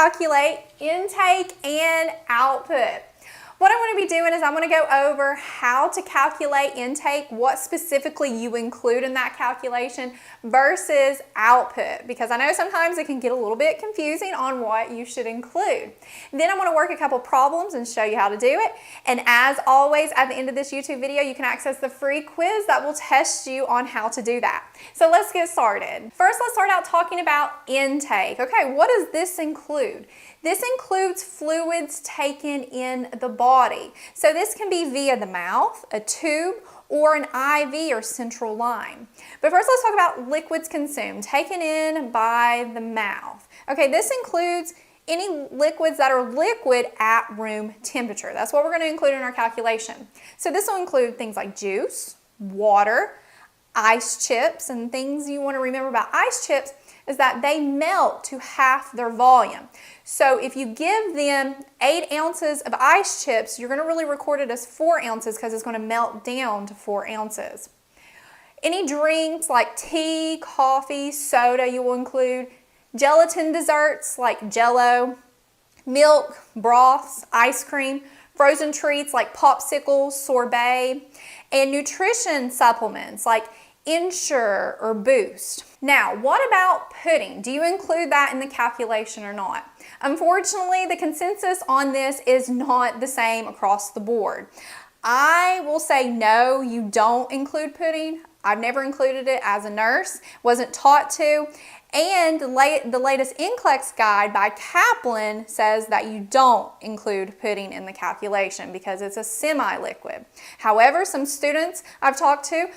calculate intake and output. What I'm going to be doing is I'm going to go over how to calculate intake, what specifically you include in that calculation versus output, because I know sometimes it can get a little bit confusing on what you should include. Then I'm going to work a couple problems and show you how to do it. And as always, at the end of this YouTube video, you can access the free quiz that will test you on how to do that. So let's get started. First, let's start out talking about intake. Okay, what does this include? This includes fluids taken in the body. So this can be via the mouth, a tube, or an IV or central line. But first let's talk about liquids consumed, taken in by the mouth. Okay, this includes any liquids that are liquid at room temperature. That's what we're going to include in our calculation. So this will include things like juice, water, ice chips, and things you want to remember about ice chips is that they melt to half their volume. So if you give them 8 ounces of ice chips, you're going to really record it as 4 ounces because it's going to melt down to 4 ounces. Any drinks like tea, coffee, soda you will include, gelatin desserts like Jell-O, milk, broths, ice cream, frozen treats like popsicles, sorbet, and nutrition supplements like Ensure or Boost. Now, what about pudding? Do you include that in the calculation or not? Unfortunately, the consensus on this is not the same across the board. I will say no, you don't include pudding. I've never included it as a nurse, wasn't taught to. And the latest NCLEX guide by Kaplan says that you don't include pudding in the calculation because it's a semi-liquid. However, some students I've talked to,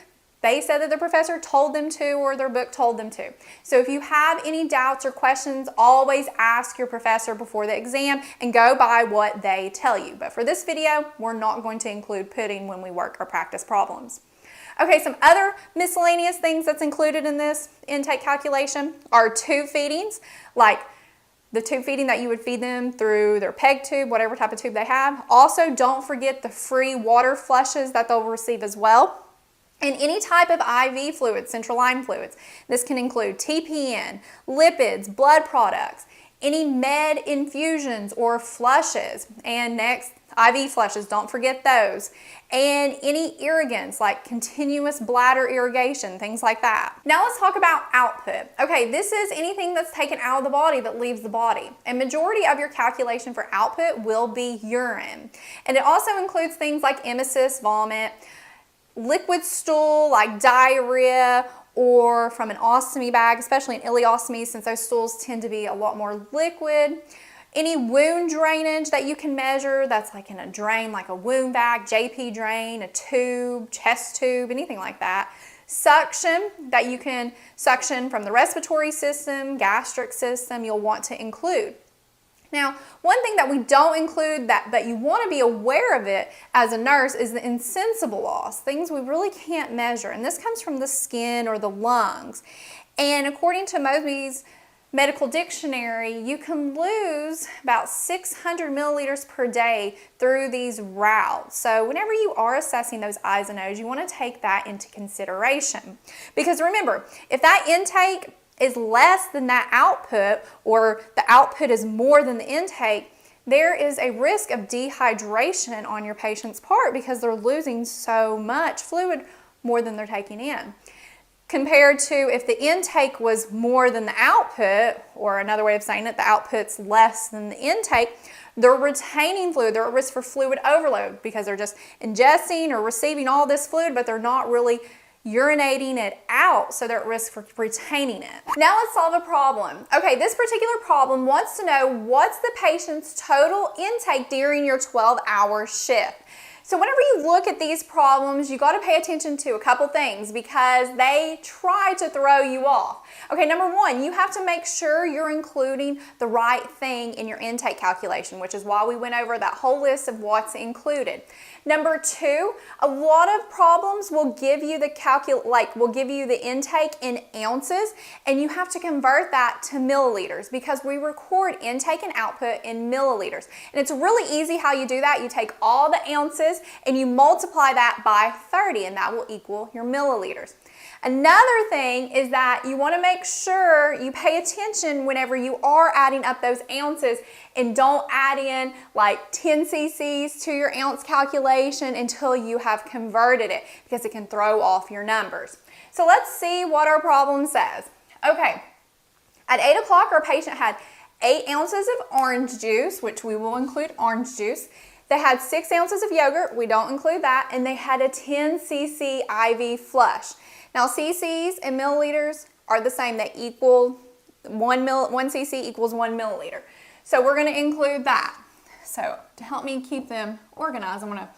they said that their professor told them to or their book told them to. So if you have any doubts or questions, always ask your professor before the exam and go by what they tell you. But for this video, we're not going to include pudding when we work our practice problems. Okay, some other miscellaneous things that's included in this intake calculation are tube feedings, like the tube feeding that you would feed them through their PEG tube, whatever type of tube they have. Also, don't forget the free water flushes that they'll receive as well. And any type of IV fluids, central line fluids. This can include TPN, lipids, blood products, any med infusions or flushes. And next, IV flushes, don't forget those. And any irrigants like continuous bladder irrigation, things like that. Now let's talk about output. Okay, this is anything that's taken out of the body that leaves the body. A majority of your calculation for output will be urine. And it also includes things like emesis, vomit, liquid stool like diarrhea, or from an ostomy bag, especially an ileostomy since those stools tend to be a lot more liquid. Any wound drainage that you can measure that's like in a drain, like a wound bag, JP drain, a tube, chest tube, anything like that. Suction, that you can suction from the respiratory system, gastric system, you'll want to include. Now, one thing that we don't include but you want to be aware of it as a nurse is the insensible loss, things we really can't measure. And this comes from the skin or the lungs. And according to Mosby's Medical Dictionary, you can lose about 600 milliliters per day through these routes. So whenever you are assessing those I's and O's, you want to take that into consideration. Because remember, if that intake is less than that output, or the output is more than the intake, there is a risk of dehydration on your patient's part because they're losing so much fluid more than they're taking in. Compared to if the intake was more than the output, or another way of saying it, the output's less than the intake, they're retaining fluid. They're at risk for fluid overload because they're just ingesting or receiving all this fluid, but they're not really urinating it out, so they're at risk for retaining it. Now let's solve a problem. Okay, this particular problem wants to know what's the patient's total intake during your 12-hour shift. So whenever you look at these problems, you got to pay attention to a couple things because they try to throw you off. Okay, number one, you have to make sure you're including the right thing in your intake calculation, which is why we went over that whole list of what's included. Number two, a lot of problems will give you the intake in ounces, and you have to convert that to milliliters because we record intake and output in milliliters. And it's really easy how you do that. You take all the ounces and you multiply that by 30, and that will equal your milliliters. Another thing is that you want to make sure you pay attention whenever you are adding up those ounces, and don't add in like 10 cc's to your ounce calculation until you have converted it, because it can throw off your numbers. So let's see what our problem says. Okay, at 8 o'clock our patient had 8 ounces of orange juice, which we will include orange juice. They had 6 ounces of yogurt, we don't include that, and they had a 10 cc IV flush. Now cc's and milliliters are the same, they equal 1 cc equals 1 milliliter. So we're going to include that. So to help me keep them organized, I'm going to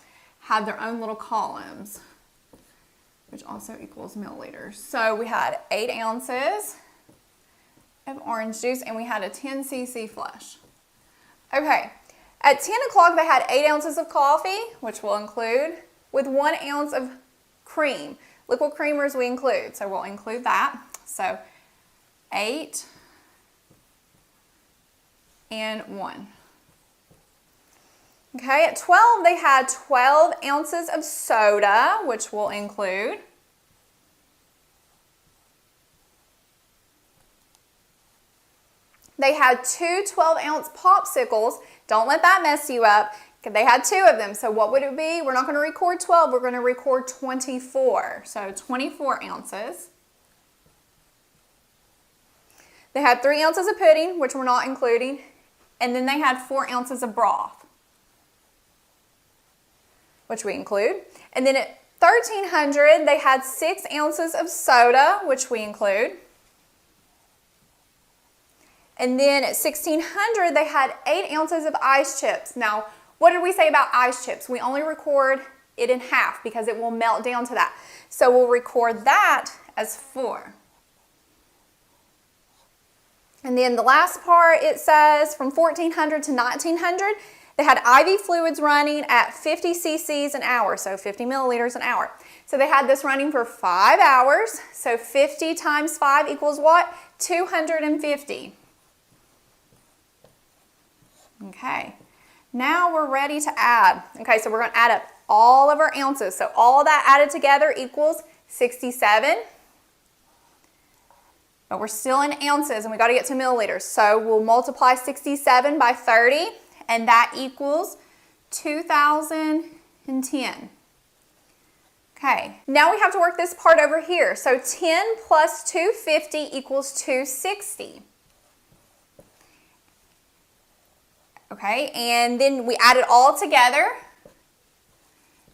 have their own little columns, which also equals milliliters. So we had 8 ounces of orange juice and we had a 10 cc flush. Okay, at 10 o'clock they had 8 ounces of coffee, which we'll include, with 1 ounce of cream. Liquid creamers we include, so we'll include that. So 8 and 1. Okay, at 12 they had 12 ounces of soda, which we'll include. They had 2 12-ounce popsicles. Don't let that mess you up. They had 2 of them, so what would it be? We're not going to record 12, we're going to record 24. So 24 ounces. They had 3 ounces of pudding, which we're not including, and then they had 4 ounces of broth, which we include. And then at 1300, they had 6 ounces of soda, which we include. And then at 1600, they had 8 ounces of ice chips. Now, what did we say about ice chips? We only record it in half because it will melt down to that. So we'll record that as 4. And then the last part, it says from 1400 to 1900, they had IV fluids running at 50 cc's an hour, so 50 milliliters an hour. So they had this running for 5 hours. So 50 times 5 equals what? 250. Okay. Now we're ready to add. Okay, so we're going to add up all of our ounces. So all of that added together equals 67. But we're still in ounces and we got to get to milliliters. So we'll multiply 67 by 30 and that equals 2010. Okay, now we have to work this part over here. So 10 plus 250 equals 260. Okay, and then we add it all together.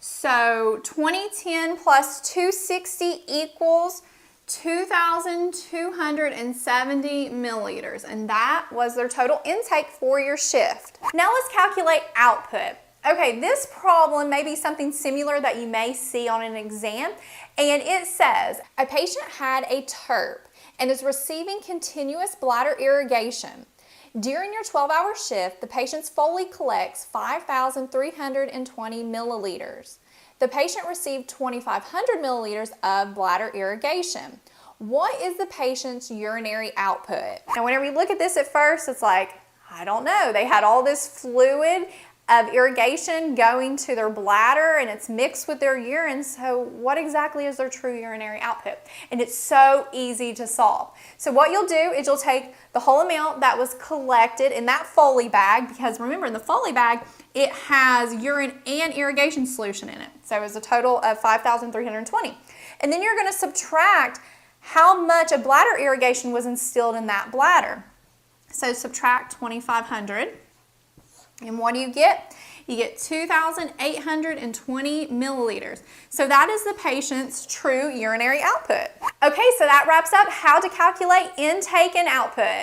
So 2010 plus 260 equals 2,270 milliliters, and that was their total intake for your shift. Now let's calculate output. Okay, this problem may be something similar that you may see on an exam, and it says a patient had a TURP and is receiving continuous bladder irrigation. During your 12-hour shift, the patient's Foley collects 5,320 milliliters. The patient received 2,500 milliliters of bladder irrigation. What is the patient's urinary output? Now, whenever you look at this at first, it's like, I don't know. They had all this fluid of irrigation going to their bladder and it's mixed with their urine, so what exactly is their true urinary output? And it's so easy to solve. So what you'll do is you'll take the whole amount that was collected in that Foley bag, because remember in the Foley bag it has urine and irrigation solution in it, so it was a total of 5,320. And then you're going to subtract how much of bladder irrigation was instilled in that bladder. So subtract 2,500. And what do you get? You get 2,820 milliliters. So that is the patient's true urinary output. Okay, so that wraps up how to calculate intake and output.